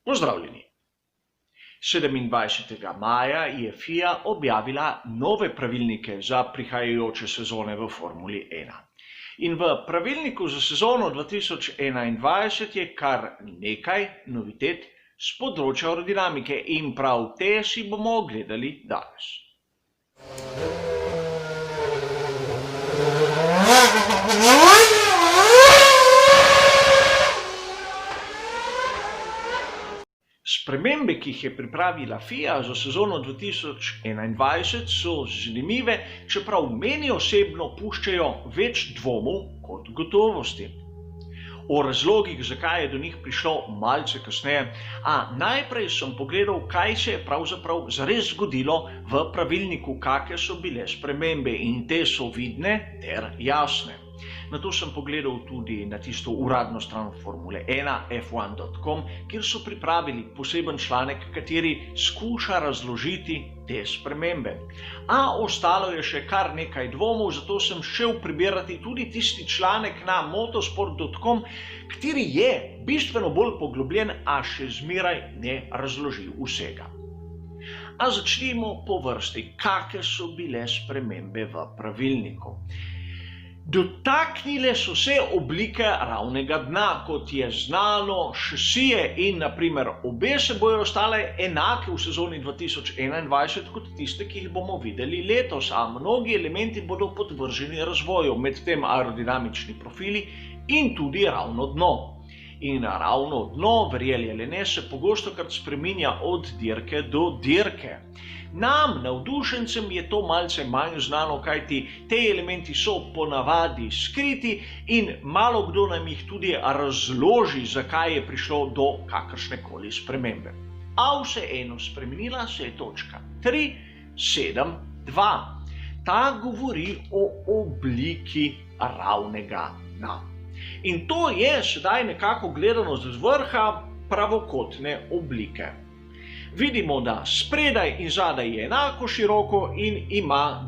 Pozdravljeni! 27. maja je FIA objavila nove pravilnike za prihajajoče sezone v Formuli 1. In v pravilniku za sezono 2021 je kar nekaj novitet z področja aerodinamike in prav te si bomo ogledali danes. Spremembe, ki jih je pripravila FIA za sezono 2021, so zanimive, čeprav meni osebno puščajo več dvomov kot gotovosti. O razlogih, zakaj je do njih prišlo, malce kasneje, a najprej sem pogledal, kaj se je pravzaprav zares zgodilo v pravilniku, kakšne so bile spremembe, in te so vidne ter jasne. Nato sem pogledal tudi na tisto uradno stran Formule 1, f1.com, kjer so pripravili poseben članek, kateri skuša razložiti te spremembe. A ostalo je še kar nekaj dvomov, zato sem šel prebirati tudi tisti članek na motorsport.com, kateri je bistveno bolj poglobljen, a še zmeraj ne razloži vsega. A začnimo po vrsti, kakšne so bile spremembe v pravilniku. Dotaknile so se oblike ravnega dna, kot je znano, šasije in naprimer obe se bojo ostale enake v sezoni 2021 kot tiste, ki jih bomo videli letos, a mnogi elementi bodo podvrženi razvoju, medtem aerodinamični profili in tudi ravno dno. In ravno dno, verjeli ali ne, se pogostokrat spreminja od dirke do dirke. Nam, navdušencem, je to malce manj znano, kajti te elementi so ponavadi skriti in malo kdo nam jih tudi razloži, zakaj je prišlo do kakršnekoli spremembe. A vseeno spremenila se je točka 3.7.2. Ta govori o obliki ravnega dna. In to je sedaj nekako gledano z vrha pravokotne oblike. Vidimo, da spredaj in zadaj je enako široko in ima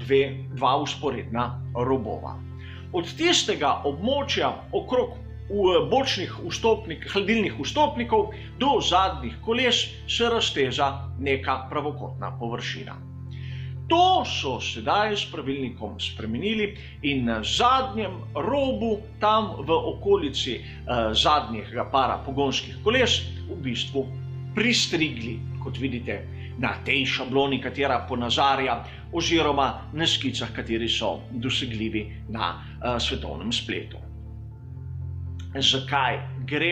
dva vzporedna robova. Od tistega območja okrog bočnih hladilnih vstopnikov do zadnjih koles se razteza neka pravokotna površina. To so sedaj s pravilnikom spremenili in na zadnjem robu, tam v okolici zadnjega para pogonskih koles, v bistvu pristrigli, kot vidite na tej šabloni, katera ponazarja, oziroma na skicah, kateri so dosegljivi na svetovnem spletu. Zakaj gre?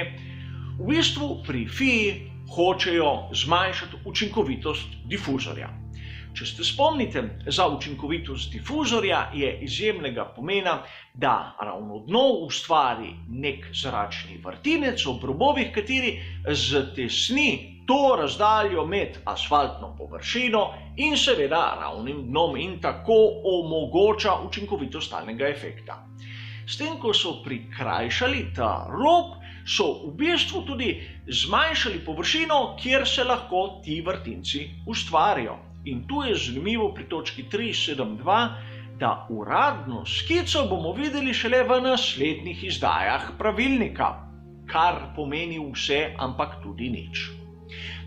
V bistvu pri FIA hočejo zmanjšati učinkovitost difuzorja. Če se spomnite, za učinkovitost difuzorja je izjemnega pomena, da ravno dno ustvari nek zračni vrtinec ob robovih, kateri zatesni to razdaljo med asfaltno površino in seveda ravnim dnom in tako omogoča učinkovitost stalnega efekta. S tem, ko so prikrajšali ta rob, so v bistvu tudi zmanjšali površino, kjer se lahko ti vrtinci ustvarijo. In tu je zanimivo pri točki 3.7.2, da uradno skico bomo videli šele v naslednjih izdajah pravilnika, kar pomeni vse, ampak tudi nič.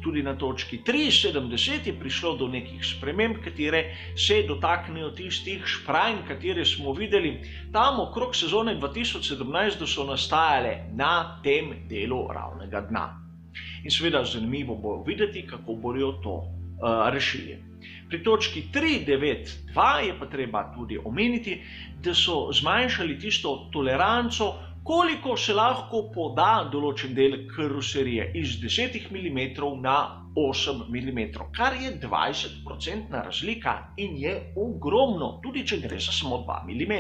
Tudi na točki 3.7.10 je prišlo do nekih sprememb, katere se dotaknejo tistih šprajn, katere smo videli tam okrog sezone 2017, da so nastajale na tem delu ravnega dna. In seveda zanimivo bo videti, kako bodo to rešili. Pri točki 3.9.2 je pa treba tudi omeniti, da so zmanjšali tisto toleranco, koliko se lahko poda določen del karoserije iz 10 mm na 8 mm, kar je 20% razlika in je ogromno, tudi če gre za samo 2 mm.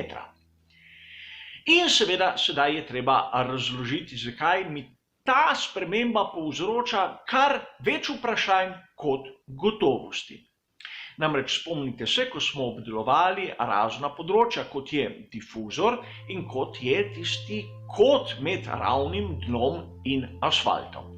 In seveda sedaj je treba razložiti, zakaj mi ta sprememba povzroča kar več vprašanj kot gotovosti. Namreč spomnite se, ko smo obdelovali razna področja, kot je difuzor in kot je tisti kot med ravnim dnom in asfaltom.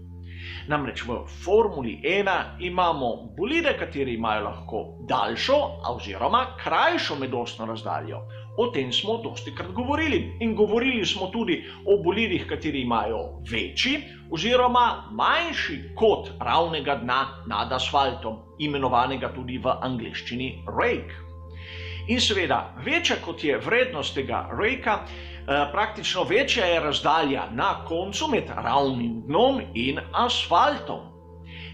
Namreč v Formuli 1 imamo bolide, kateri imajo lahko daljšo oziroma krajšo medosno razdaljo. O tem smo dostikrat govorili. In govorili smo tudi o bolidih, kateri imajo večji oziroma manjši kot ravnega dna nad asfaltom, imenovanega tudi v angleščini rake. In seveda, večja kot je vrednost tega raka, praktično večja je razdalja na koncu med ravnim dnom in asfaltom.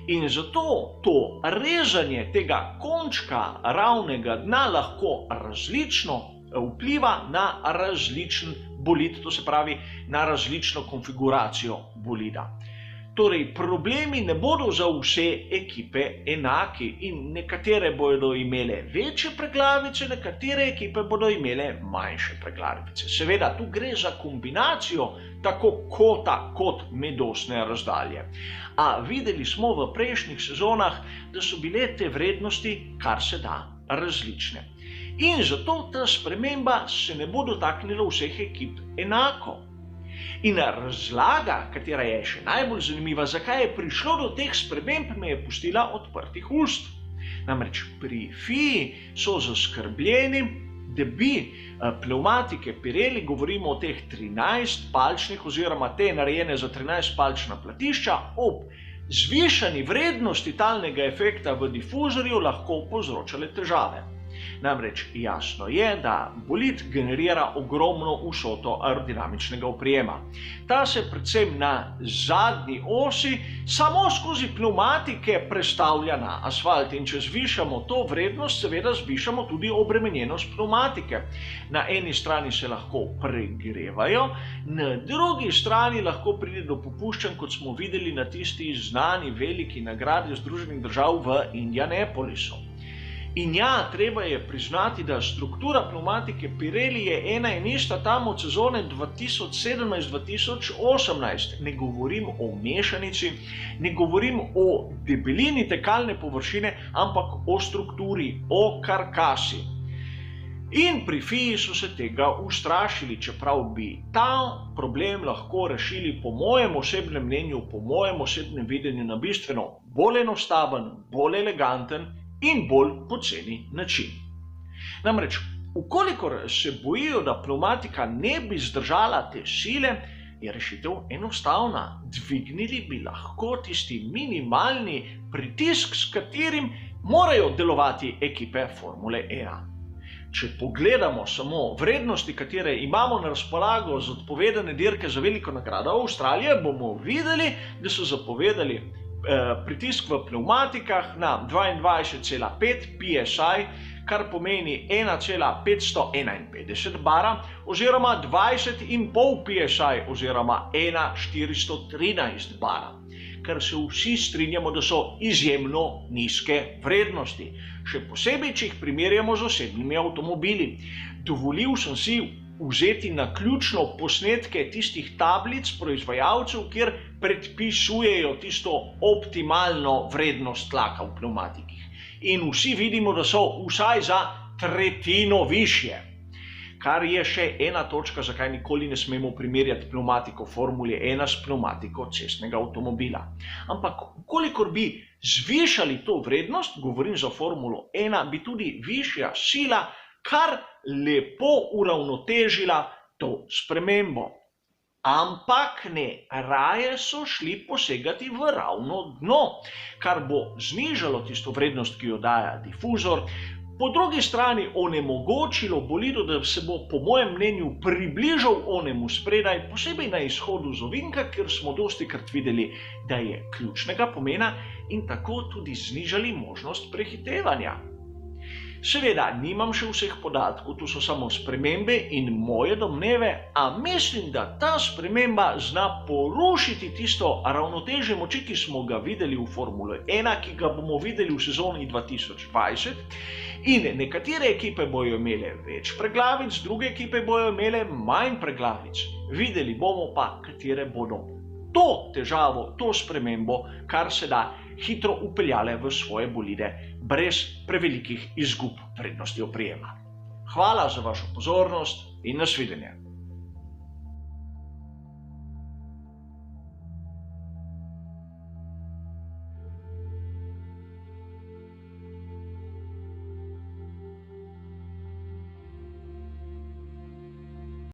In zato to rezanje tega končka ravnega dna lahko različno vpliva na različen bolid, to se pravi na različno konfiguracijo bolida. Torej, problemi ne bodo za vse ekipe enaki in nekatere bodo imele večje preglavice, nekatere ekipe bodo imele manjše preglavice. Seveda, tu gre za kombinacijo tako kota kot medosne razdalje. A videli smo v prejšnjih sezonah, da so bile te vrednosti kar se da različne. In zato ta sprememba se ne bo dotaknila vseh ekip enako. In razlaga, katera je še najbolj zanimiva, zakaj je prišlo do teh sprememb, me je pustila odprtih ust. Namreč pri FIA so zaskrbljeni, da bi pnevmatike Pirelli, govorimo o teh 13-palčnih oziroma te narejene za 13-palčna platišča, ob zvišani vrednosti talnega efekta v difuzorju lahko povzročale težave. Namreč jasno je, da bolid generira ogromno vsoto aerodinamičnega oprijema. Ta se predvsem na zadnji osi samo skozi pnevmatike prestavlja na asfalt in če zvišamo to vrednost, seveda zvišamo tudi obremenjenost pnevmatike. Na eni strani se lahko pregrevajo, na drugi strani lahko pride do popuščanj, kot smo videli na tisti znani veliki nagradi Združenih držav v Indianapolisu. In ja, treba je priznati, da struktura pnevmatike Pirelli je ena in ista tam od sezone 2017-2018. Ne govorim o mešanici, ne govorim o debelini tekalne površine, ampak o strukturi, o karkasi. In pri FIA so se tega ustrašili, čeprav bi ta problem lahko rešili po mojem osebnem mnenju, po mojem osebnem videnju na bistveno bolj enostaven, bolj eleganten in bolj poceni način. Namreč, ukolikor se bojijo, da pnevmatika ne bi zdržala te sile, je rešitev enostavna. Dvignili bi lahko tisti minimalni pritisk, s katerim morajo delovati ekipe Formule 1. Če pogledamo samo vrednosti, katere imamo na razpolago za odpovedane dirke za veliko nagrado Avstralije, bomo videli, da so zapovedali pritisk v pnevmatikah na 22,5 PSI, kar pomeni 1,551 bara oziroma 20,5 PSI oziroma 1,413 bara, kar se vsi strinjamo, da so izjemno nizke vrednosti. Še posebej, če jih primerjamo z osebnimi avtomobili. Dovolil sem si vzeti naključno posnetke tistih tablic proizvajalcev, kjer predpisujejo tisto optimalno vrednost tlaka v pnevmatikih. In vsi vidimo, da so vsaj za tretjino višje. Kar je še ena točka, zakaj nikoli ne smemo primerjati pnevmatiko Formule 1 s pnevmatiko cestnega avtomobila. Ampak, kolikor bi zvišali to vrednost, govorim za Formulo 1, bi tudi višja sila kar lepo uravnotežila to spremembo. Ampak ne, raje so šli posegati v ravno dno, kar bo znižalo tisto vrednost, ki jo daje difuzor, po drugi strani onemogočilo bolidu, da se bo po mojem mnenju približal onemu spredaj, posebej na izhodu z ovinka, ker smo dostikrat videli, da je ključnega pomena in tako tudi znižali možnost prehitevanja. Seveda, nimam še vseh podatkov, tu so samo spremembe in moje domneve, a mislim, da ta sprememba zna porušiti tisto ravnotežje moči, ki smo ga videli v Formule 1, ki ga bomo videli v sezoni 2020. In nekatere ekipe bojo imele več preglavic, druge ekipe bojo imele manj preglavic. Videli bomo pa, katere bodo to težavo, to spremembo, kar se da hitro upeljale v svoje bolide, brez prevelikih izgub vrednosti oprijema. Hvala za vašo pozornost in nasvidenje.